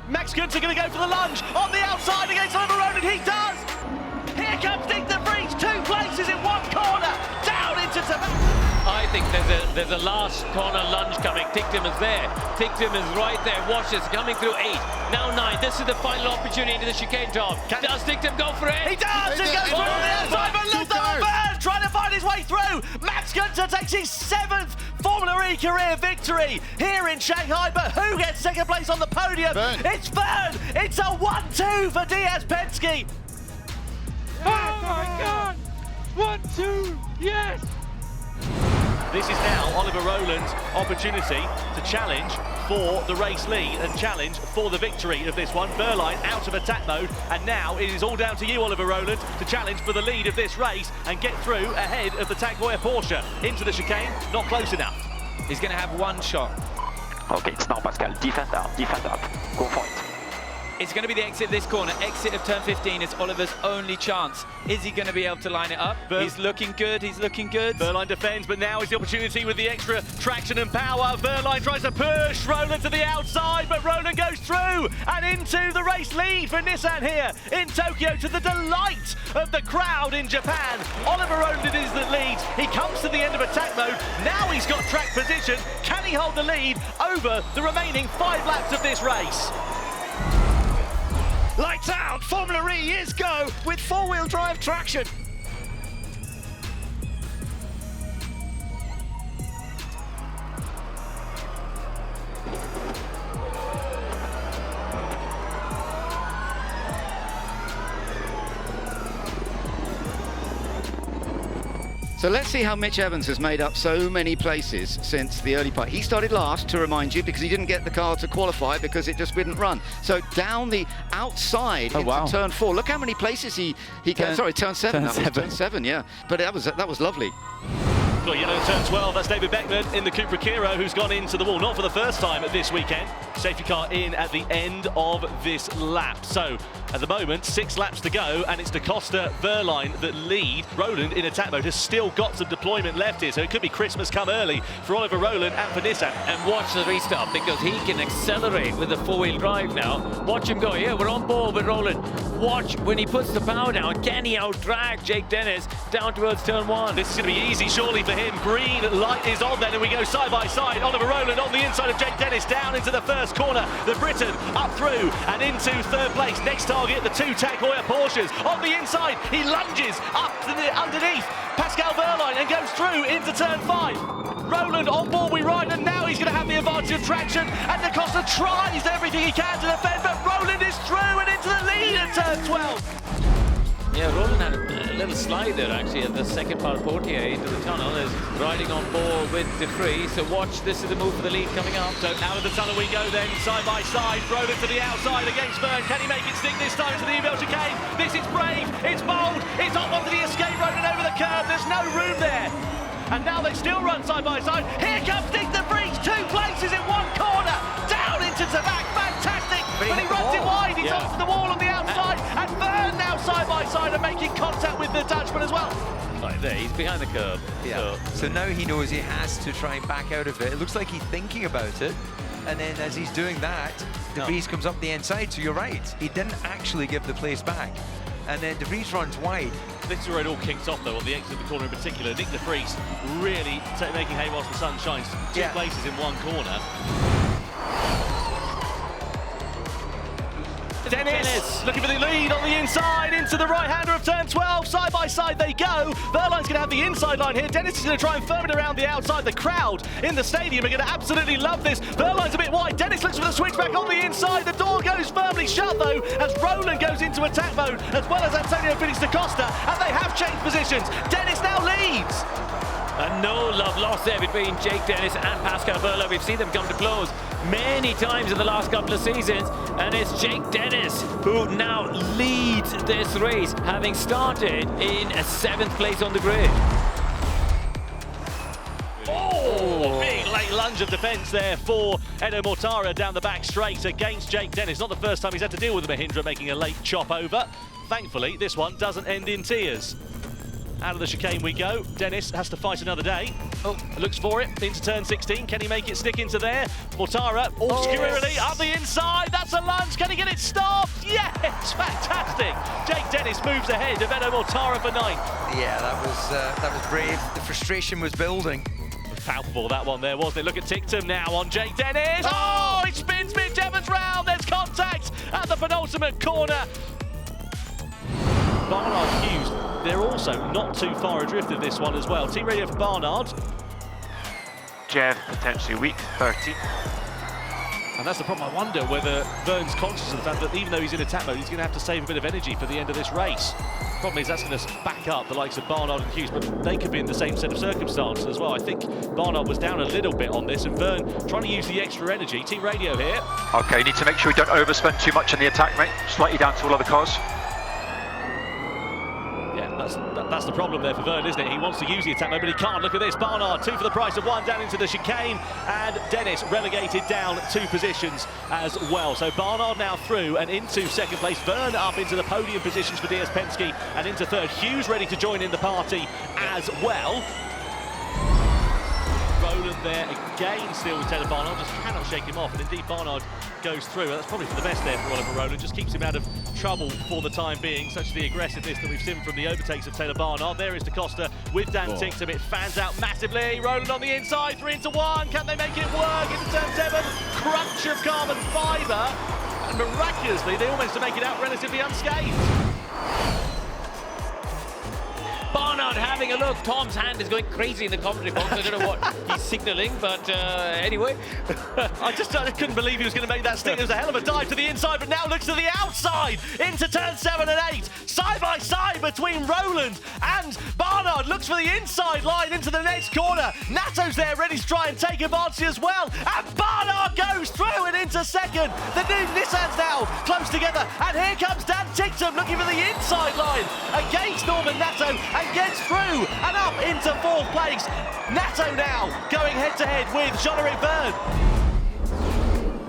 Max Günther going to go for the lunge on the outside against Rowland. He does. Here comes Nyck the Vries, 2 places in 1 corner, down into I think there's a last corner lunge coming. Tictum is there. Tictum is right there. Watch this, coming through 8. Now 9. This is the final opportunity into the chicane job. Does Tictum go for it? He does! He goes through on the outside, but look at Vergne trying to find his way through. Max Günther takes his 7th Formula E career victory here in Shanghai, but who gets second place on the podium? Vergne. It's Vergne! It's a 1-2 for Diaz Penske. Oh my God! 1-2, yes! This is now Oliver Rowland's opportunity to challenge for the race lead and challenge for the victory of this one. Vergne out of attack mode, and now it is all down to you, Oliver Rowland, to challenge for the lead of this race and get through ahead of the Tag Heuer Porsche. Into the chicane, not close enough. He's going to have 1 shot. Okay, it's now Pascal. Defend up, go for it. It's going to be the exit of this corner. Exit of turn 15 is Oliver's only chance. Is he going to be able to line it up? He's looking good, he's looking good. Vergne defends, but now is the opportunity with the extra traction and power. Vergne tries to push Rowland to the outside, but Rowland goes through and into the race lead for Nissan here in Tokyo, to the delight of the crowd in Japan. Oliver Rowland is the lead. He comes to the end of attack mode. Now he's got track position. Can he hold the lead over the remaining 5 laps of this race? Lights out, Formula E is go with 4-wheel drive traction. So let's see how Mitch Evans has made up so many places since the early part. He started last, to remind you, because he didn't get the car to qualify because it just didn't run. So down the outside into turn 4. Look how many places he came. Sorry, turn 7. Turn 7, yeah. But that was lovely. Got yellow in turn 12, that's David Beckman in the Cupra Kiro, who's gone into the wall, not for the first time this weekend. Safety car in at the end of this lap. So, at the moment, 6 laps to go, and it's Da Costa, Vergne that lead. Rowland in attack mode has still got some deployment left here, so it could be Christmas come early for Oliver Rowland and for Nissan. And watch the restart, because he can accelerate with the 4-wheel drive now. Watch him go. Yeah, we're on board with Rowland. Watch when he puts the power down. Can he out-drag Jake Dennis down towards turn 1? This is going to be easy, surely, for him. Green light is on then, and we go side by side. Oliver Rowland on the inside of Jake Dennis, down into the first corner. The Briton up through and into 3rd place. Next target, the 2 Tag Heuer Porsches. On the inside, he lunges up to the underneath Pascal Vergne and goes through into turn 5. Rowland on board, we ride, and now he's going to have the advantage of traction. And Da Costa tries everything he can to defend, but Rowland is through and into the lead at turn 12. Yeah, Rowland had a little slide there actually at the second part of Portier into the tunnel. Is riding on board with Vries. So watch, this is the move for the lead coming up. So out of the tunnel we go then, side by side. Rowland to the outside against Vergne. Can he make it stick this time to the Evel chicane? This is brave, it's bold, it's up onto the escape road and over the curve. There's no room there. And now they still run side by side. Here comes Nyck the Vries, 2 places in 1 corner. Down into Tabak, fantastic. But he runs it wide, he's onto the wall on the outside. And Vergne now side by side and making contact with the Dutchman as well. Right there, he's behind the curb. Yeah. So now he knows he has to try and back out of it. It looks like he's thinking about it. And then as he's doing that, De Vries comes up the inside. So you're right, he didn't actually give the place back. And then De Vries runs wide. This is where it all kicks off though, on the exit of the corner in particular. Nyck the Vries really making hay whilst the sun shines. 2 places in 1 corner. Dennis looking for the lead on the inside into the right-hander of turn 12. Side by side they go. Vergne's going to have the inside line here. Dennis is going to try and firm it around the outside. The crowd in the stadium are going to absolutely love this. Vergne's a bit wide. Dennis looks for the switchback on the inside. The door goes firmly shut though as Rowland goes into attack mode, as well as Antonio Felix da Costa, and they have changed positions. Dennis now leads. And no love lost there between Jake Dennis and Pascal Vergne. We've seen them come to blows many times in the last couple of seasons, and it's Jake Dennis who now leads this race, having started in 7th place on the grid. Oh, big late lunge of defence there for Edo Mortara down the back straight against Jake Dennis. Not the first time he's had to deal with a Mahindra making a late chop over. Thankfully, this one doesn't end in tears. Out of the chicane we go. Dennis has to fight another day. Oh, looks for it into turn 16. Can he make it stick into there? Mortara, obscurely up the inside. That's a lunge. stopped. Yes, fantastic. Jake Dennis moves ahead. Eveno Mortara for 9th. Yeah, that was brave. The frustration was building. Palpable that one there, wasn't it? Look at Ticktum now on Jake Dennis. Oh, it spins Mitch Evans round. There's contact at the penultimate corner. Barnard Hughes, they're also not too far adrift of this one as well. Team radio for Barnard. Jeff, potentially weak, 30. And that's the problem. I wonder whether Vergne's conscious of the fact that even though he's in attack mode, he's going to have to save a bit of energy for the end of this race. Problem is that's going to back up the likes of Barnard and Hughes, but they could be in the same set of circumstances as well. I think Barnard was down a little bit on this, and Vergne trying to use the extra energy. Team radio here. Okay, you need to make sure you don't overspend too much in the attack, mate. Slightly down to all other cars. That's the problem there for Vergne, isn't it? He wants to use the attack mode, but he can't. Look at this. Barnard, 2 for the price of 1 down into the chicane, and Dennis relegated down 2 positions as well. So Barnard now through and into 2nd place. Vergne up into the podium positions for DS Penske and into 3rd. Hughes ready to join in the party as well. Rowland there again, still with Taylor Barnard, just cannot shake him off, and indeed Barnard goes through. That's probably for the best there for Oliver Rowland, just keeps him out of trouble for the time being. Such the aggressiveness that we've seen from the overtakes of Taylor Barnard. There is DaCosta with Dan Ticktum. It fans out massively. Rowland on the inside, 3 into 1. Can they make it work into turn 7? Crunch of carbon fibre, and miraculously they almost make it out relatively unscathed. Barnard having a look. Tom's hand is going crazy in the commentary box. I don't know what he's signalling, but anyway. I couldn't believe he was going to make that stick. There was a hell of a dive to the inside, but now looks to the outside into turn 7 and 8. Side by side between Rowland and Barnard. Looks for the inside line into the next corner. Nato's there ready to try and take advantage as well. And Barnard goes through and into 2nd. The new Nissans now close together. And here comes Dan Ticktum looking for the inside line against Norman Nato. And gets through and up into 4th place. Nato now going head to head with Jean-Éric Vergne.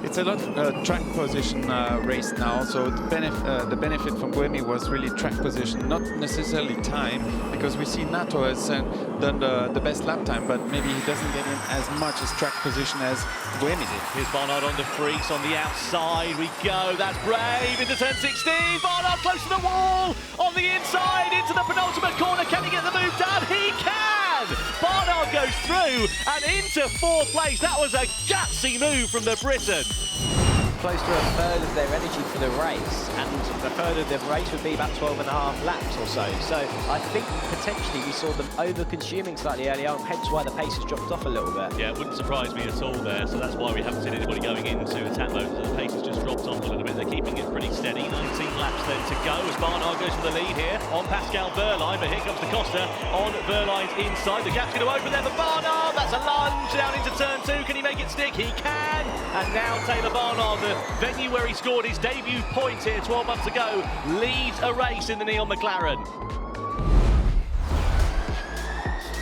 It's a lot track position race now, so the benefit from Buemi was really track position, not necessarily time, because we see Nato has done the best lap time, but maybe he doesn't get in as much as track position as Buemi did. Here's Barnard on the Vries on the outside. We go, that's brave into turn 16. Barnard close to the wall on the inside into the penultimate corner. Can he get the move done? He can! Barnard goes through and into 4th place. That was a gutsy move from the Briton. Close to a third of their energy for the race, and a third of the race would be about 12.5 laps or so. So I think potentially we saw them over-consuming slightly early on, hence why the pace has dropped off a little bit. Yeah, it wouldn't surprise me at all there, so that's why we haven't seen anybody going into attack mode. So the pace has just dropped off a little bit. They're keeping it pretty steady. 19 laps then to go as Barnard goes for the lead here on Pascal Vergne, but here comes DaCosta on Verline's inside. The gap's going to open there for Barnard. That's a lunge down into turn 2. Can he make it stick? He can. And now Taylor Barnard, the venue where he scored his debut point here 12 months ago, leads a race in the Neon McLaren.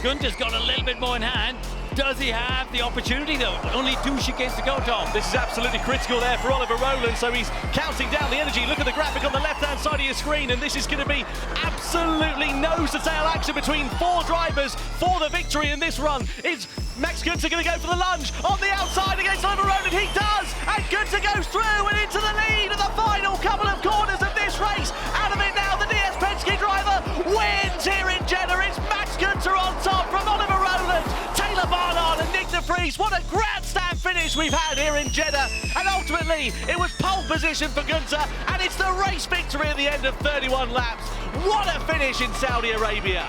Günther's got a little bit more in hand. Does he have the opportunity though? Only 2 chicanes to go, Tom. This is absolutely critical there for Oliver Rowland, so he's counting down the energy. Look at the graphic on the left-hand side of your screen, and this is going to be absolutely nose-to-tail action between 4 drivers for the victory in this run. Is Max Günther going to go for the lunge on the outside against Oliver Rowland? He does, and Günther goes through and into the lead of the final couple of corners of this race. Out of it now, the DS Penske driver wins here in Jeddah. It's Max Günther on top from Oliver Rowland, Taylor Barnard and Nyck de Vries. What a grandstand finish we've had here in Jeddah. And ultimately, it was pole position for Günther, and it's the race victory at the end of 31 laps. What a finish in Saudi Arabia.